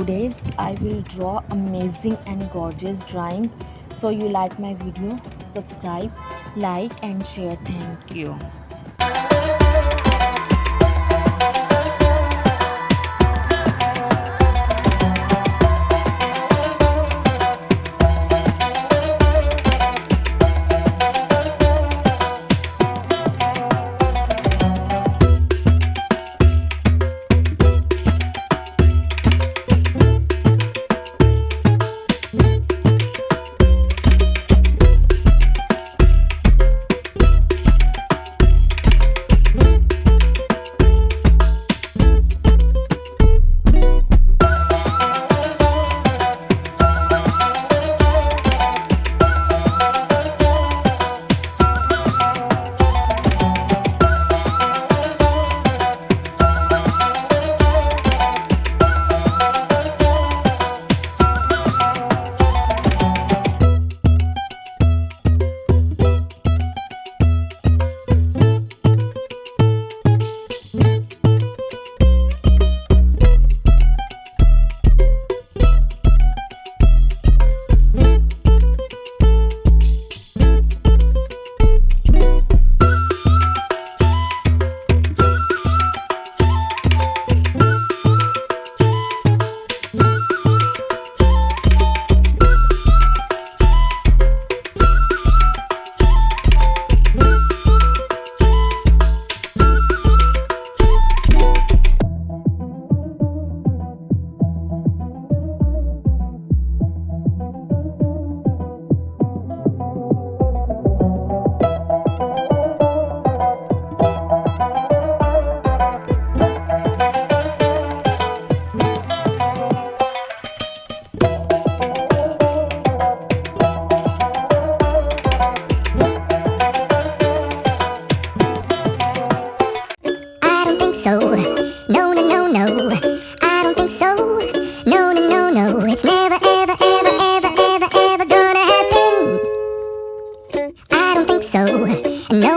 today's I will draw amazing and gorgeous drawing. So you like my video, subscribe, like and share. Thank you. So, no, no, no, no, I don't think so. No, no, no, no, it's never, ever, ever, ever, ever, ever gonna happen. I don't think so. No.